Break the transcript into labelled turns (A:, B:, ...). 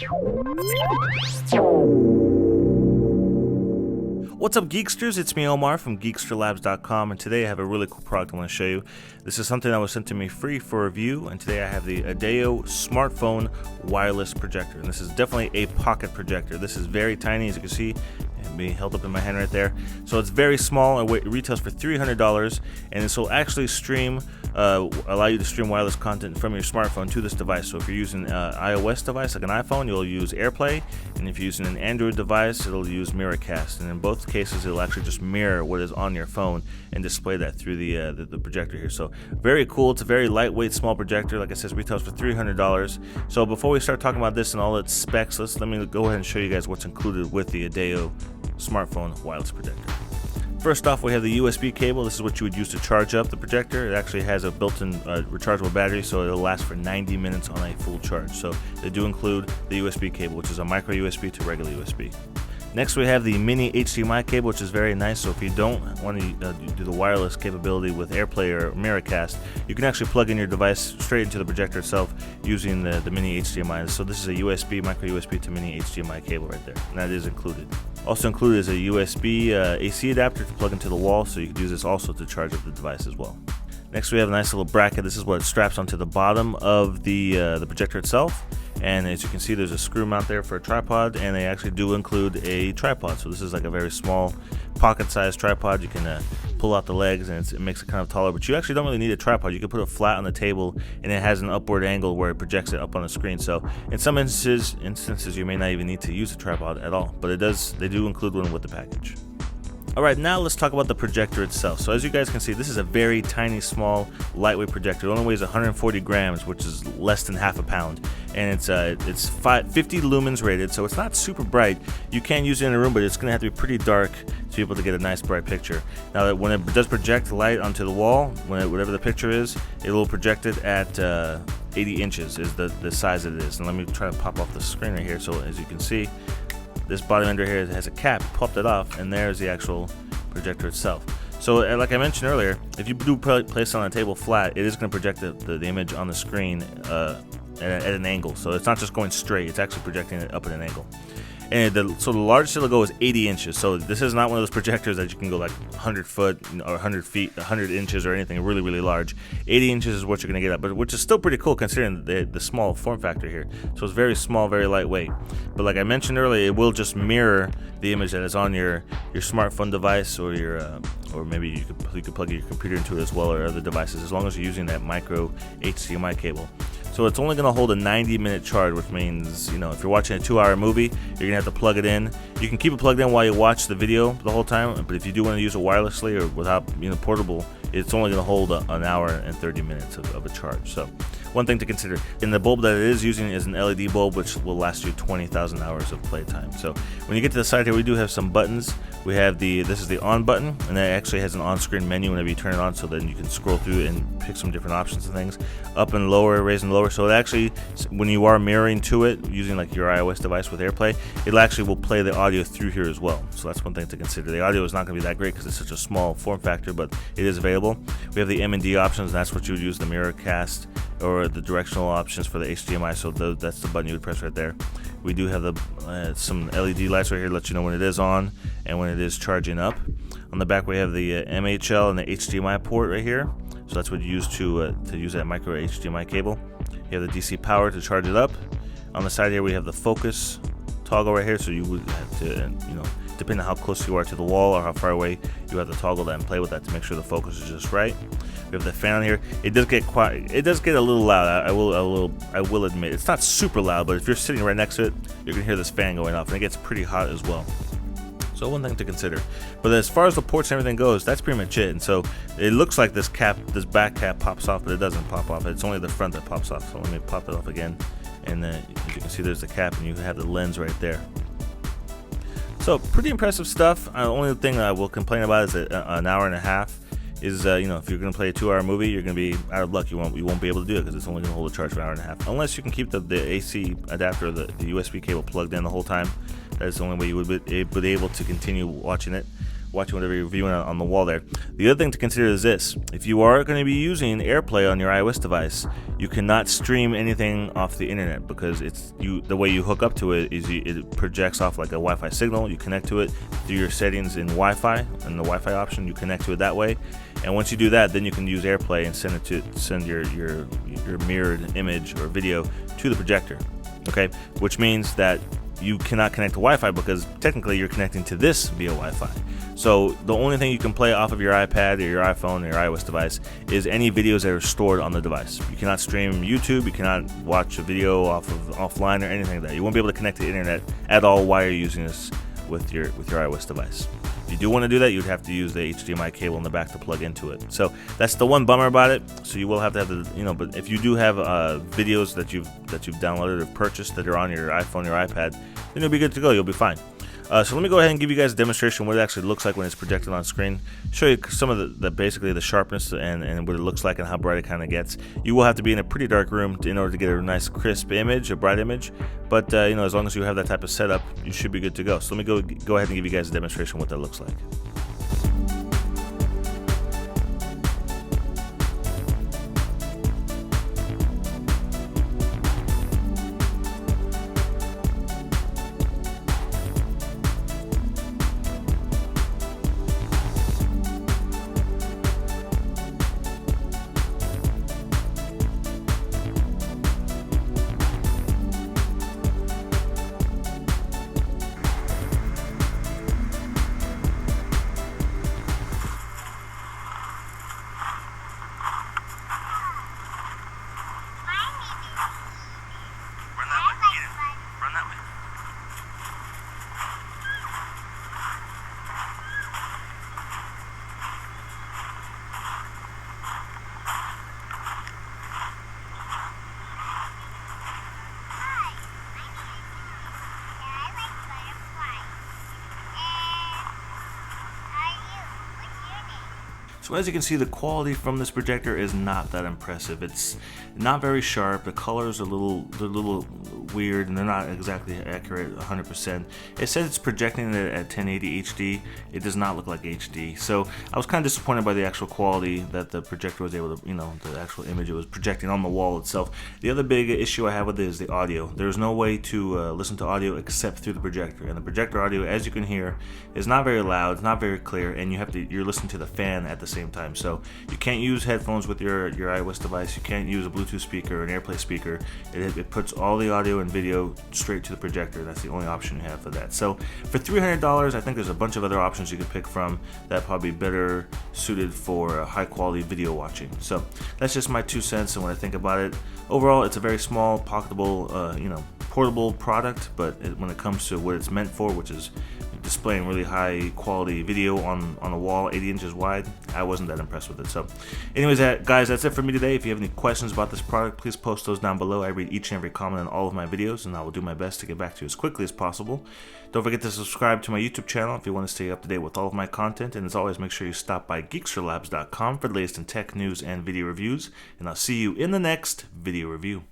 A: What's up, Geeksters? It's me, Omar from geeksterlabs.com, and today I have a really cool product I want to show you. This is something that was sent to me free for review, and today I have the Adayo smartphone wireless projector. And this is definitely a pocket projector. This is very tiny, as you can see, and being held up in my hand right there. So it's very small. It retails for $300, and this will actually allow you to stream wireless content from your smartphone to this device. So if you're using an iOS device like an iPhone, you'll use AirPlay, and if you're using an Android device, it'll use Miracast. And in both cases, it'll actually just mirror what is on your phone and display that through the projector here. So very cool. It's a very lightweight, small projector. Like I said, it retails for $300. So before we start talking about this and all its specs, let me go ahead and show you guys what's included with the Adayo smartphone wireless projector. First off, we have the USB cable. This is what you would use to charge up the projector. It actually has a built-in rechargeable battery, so it'll last for 90 minutes on a full charge. So they do include the USB cable, which is a micro USB to regular USB. Next, we have the mini HDMI cable, which is very nice. So if you don't want to do the wireless capability with AirPlay or Miracast, you can actually plug in your device straight into the projector itself using the mini HDMI. So this is a USB, micro USB to mini HDMI cable right there, and that is included. Also included is a USB AC adapter to plug into the wall, so you can use this also to charge up the device as well. Next, we have a nice little bracket. This is what it straps onto the bottom of the projector itself. And as you can see, there's a screw mount there for a tripod, and they actually do include a tripod. So this is like a very small pocket-sized tripod. You can pull out the legs, and it makes it kind of taller, but you actually don't really need a tripod. You can put it flat on the table, and it has an upward angle where it projects it up on the screen. So in some instances you may not even need to use a tripod at all, but they do include one with the package. Alright, now let's talk about the projector itself. So as you guys can see, this is a very tiny, small, lightweight projector. It only weighs 140 grams, which is less than half a pound. And it's 50 lumens rated, so it's not super bright. You can use it in a room, but it's going to have to be pretty dark to be able to get a nice bright picture. Now, when it does project light onto the wall, whatever the picture is, it will project it at 80 inches is the size it is. And let me try to pop off the screen right here. So as you can see, this bottom end right here has a cap, popped it off, and there's the actual projector itself. So like I mentioned earlier, if you do place it on a table flat, it is going to project the image on the screen at an angle. So it's not just going straight, it's actually projecting it up at an angle. And so the largest it'll go is 80 inches. So this is not one of those projectors that you can go like 100 foot or 100 feet, 100 inches or anything really, really large. 80 inches is what you're going to get at, but which is still pretty cool considering the small form factor here. So it's very small, very lightweight. But like I mentioned earlier, it will just mirror the image that is on your smartphone device or or maybe you could plug your computer into it as well, or other devices, as long as you're using that micro HDMI cable. So it's only going to hold a 90-minute charge, which means, if you're watching a 2-hour movie, you're going to have to plug it in. You can keep it plugged in while you watch the video the whole time, but if you do want to use it wirelessly or without portable, it's only going to hold an hour and 30 minutes of a charge. So one thing to consider. And the bulb that it is using is an LED bulb, which will last you 20,000 hours of playtime. So when you get to the side here, we do have some buttons. We have this is the on button, and that actually has an on-screen menu whenever you turn it on, so then you can scroll through and pick some different options and things. Up and lower, raise and lower. So it actually, when you are mirroring to it using like your iOS device with AirPlay, it actually will play the audio through here as well. So that's one thing to consider. The audio is not going to be that great because it's such a small form factor, but it is available. We have the M&D options, and that's what you would use, the Miracast or the directional options for the HDMI. So that's the button you would press right there. We do have some LED lights right here to let you know when it is on and when it is charging up. On the back we have the MHL and the HDMI port right here. So that's what you use to use that micro HDMI cable. You have the DC power to charge it up. On the side here we have the focus toggle right here, so you would have to, depending on how close you are to the wall or how far away, you have to toggle that and play with that to make sure the focus is just right. We have the fan on here. It does get a little loud. I will admit it's not super loud, but if you're sitting right next to it, you're gonna hear this fan going off, and it gets pretty hot as well. So one thing to consider. But as far as the ports and everything goes, that's pretty much it. And so it looks like this back cap pops off, but it doesn't pop off. It's only the front that pops off. So let me pop it off again. And as you can see, there's the cap, and you have the lens right there. So pretty impressive stuff. The only thing I will complain about is that an hour and a half is, if you're going to play a 2-hour movie, you're going to be out of luck. You won't be able to do it because it's only going to hold a charge for an hour and a half. Unless you can keep the AC adapter, the USB cable plugged in the whole time. That is the only way you would be able to continue watching it. watching whatever you're viewing on the wall there. The other thing to consider is this: if you are going to be using AirPlay on your iOS device, you cannot stream anything off the internet, because the way you hook up to it is it projects off like a Wi-Fi signal. You connect to it through your settings in Wi-Fi, and the Wi-Fi option, you connect to it that way. And once you do that, then you can use AirPlay and send your mirrored image or video to the projector. Okay, which means that you cannot connect to Wi-Fi, because technically you're connecting to this via Wi-Fi. So the only thing you can play off of your iPad or your iPhone or your iOS device is any videos that are stored on the device. You cannot stream YouTube, you cannot watch a video offline or anything like that. You won't be able to connect to the internet at all while you're using this with your iOS device. If you do want to do that, you'd have to use the HDMI cable in the back to plug into it. So that's the one bummer about it. So you will have to have the, but if you do have videos that you've downloaded or purchased that are on your iPhone or iPad, then you'll be good to go. You'll be fine. So let me go ahead and give you guys a demonstration what it actually looks like when it's projected on screen. Show you some of the basically the sharpness and what it looks like and how bright it kind of gets. You will have to be in a pretty dark room in order to get a nice crisp image, a bright image. But as long as you have that type of setup, you should be good to go. So let me go ahead and give you guys a demonstration what that looks like. So as you can see, the quality from this projector is not that impressive. It's not very sharp. The colors are a little weird, and they're not exactly accurate 100%. It says it's projecting it at 1080 HD. It does not look like HD. So I was kind of disappointed by the actual quality that the projector was able to, the actual image it was projecting on the wall itself. The other big issue I have with it is the audio. There's no way to listen to audio except through the projector, and the projector audio, as you can hear, is not very loud, it's not very clear, and you're listening to the fan at the same time. So you can't use headphones with your iOS device. You can't use a Bluetooth speaker or an AirPlay speaker. It puts all the audio and video straight to the projector. That's the only option you have for that. So for $300, I think there's a bunch of other options you could pick from that probably better suited for high quality video watching. So that's just my 2 cents and what I think about it. Overall, it's a very small, pocketable, portable product, but when it comes to what it's meant for, which is displaying really high quality video on a wall 80 inches wide, I wasn't that impressed with it. So anyways, guys, that's it for me today. If you have any questions about this product, please post those down below. I read each and every comment on all of my videos, and I will do my best to get back to you as quickly as possible. Don't forget to subscribe to my YouTube channel if you want to stay up to date with all of my content, and as always, make sure you stop by geeksterlabs.com for the latest in tech news and video reviews, and I'll see you in the next video review.